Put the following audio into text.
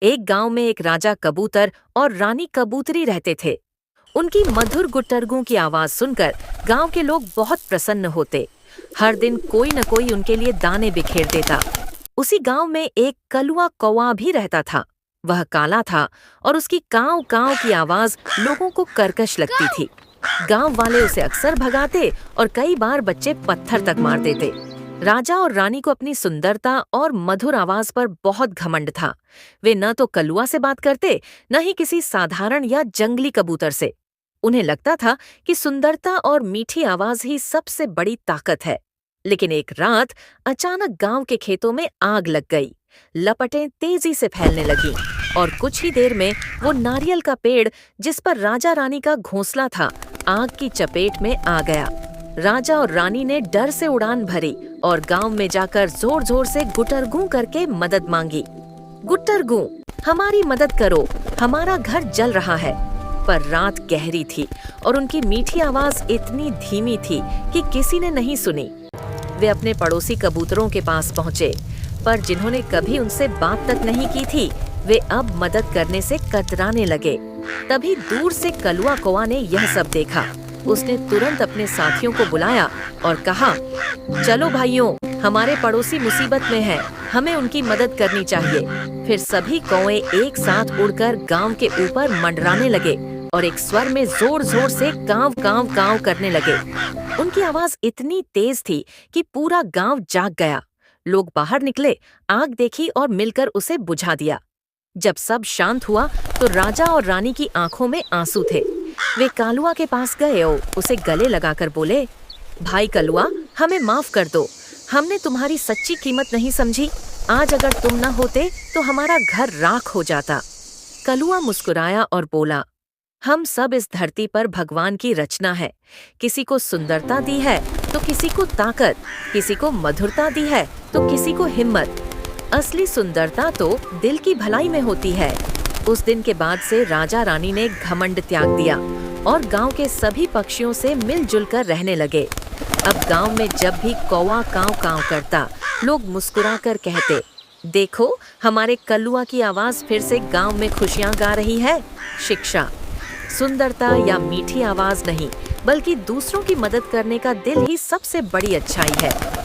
एक गांव में एक राजा कबूतर और रानी कबूतरी रहते थे। उनकी मधुर गुट्टरगू की आवाज सुनकर गांव के लोग बहुत प्रसन्न होते। हर दिन कोई न कोई उनके लिए दाने बिखेर देता। उसी गांव में एक कलुआ कौवा भी रहता था। वह काला था और उसकी काव काव की आवाज लोगों को कर्कश लगती थी। गांव वाले उसे अक्सर भगाते और कई बार बच्चे पत्थर तक मार देते। राजा और रानी को अपनी सुंदरता और मधुर आवाज पर बहुत घमंड था। वे न तो कलुआ से बात करते, न ही किसी साधारण या जंगली कबूतर से। उन्हें लगता था कि सुंदरता और मीठी आवाज ही सबसे बड़ी ताकत है। लेकिन एक रात अचानक गांव के खेतों में आग लग गई। लपटें तेजी से फैलने लगीं और कुछ ही देर में वो नारियल का पेड़ जिस पर राजा रानी का घोंसला था, आग की चपेट में आ गया। राजा और रानी ने डर से उड़ान भरी और गांव में जाकर जोर जोर से गुटरगू करके मदद मांगी। गुटरगू, हमारी मदद करो, हमारा घर जल रहा है। पर रात गहरी थी और उनकी मीठी आवाज इतनी धीमी थी कि किसी ने नहीं सुनी। वे अपने पड़ोसी कबूतरों के पास पहुंचे, पर जिन्होंने कभी उनसे बात तक नहीं की थी, वे अब मदद करने से कतराने लगे। तभी दूर से कलुआ कौवा ने यह सब देखा। उसने तुरंत अपने साथियों को बुलाया और कहा, चलो भाइयों, हमारे पड़ोसी मुसीबत में हैं, हमें उनकी मदद करनी चाहिए। फिर सभी कौवे एक साथ उड़कर गांव के ऊपर मंडराने लगे और एक स्वर में जोर जोर से कांव कांव कांव करने लगे। उनकी आवाज इतनी तेज थी कि पूरा गांव जाग गया। लोग बाहर निकले, आग देखी और मिलकर उसे बुझा दिया। जब सब शांत हुआ तो राजा और रानी की आंखों में आंसू थे। वे कलुआ के पास गए और उसे गले लगाकर बोले, भाई कलुआ, हमें माफ कर दो, हमने तुम्हारी सच्ची कीमत नहीं समझी। आज अगर तुम न होते तो हमारा घर राख हो जाता। कलुआ मुस्कुराया और बोला, हम सब इस धरती पर भगवान की रचना है। किसी को सुंदरता दी है तो किसी को ताकत, किसी को मधुरता दी है तो किसी को हिम्मत। असली सुंदरता तो दिल की भलाई में होती है। उस दिन के बाद से राजा रानी ने घमंड त्याग दिया और गांव के सभी पक्षियों से मिलजुल कर रहने लगे। अब गांव में जब भी कौवा कांव कांव करता, लोग मुस्कुराकर कहते, देखो, हमारे कलुआ की आवाज फिर से गांव में खुशियां गा रही है। शिक्षा, सुंदरता या मीठी आवाज नहीं, बल्कि दूसरों की मदद करने का दिल ही सबसे बड़ी अच्छाई है।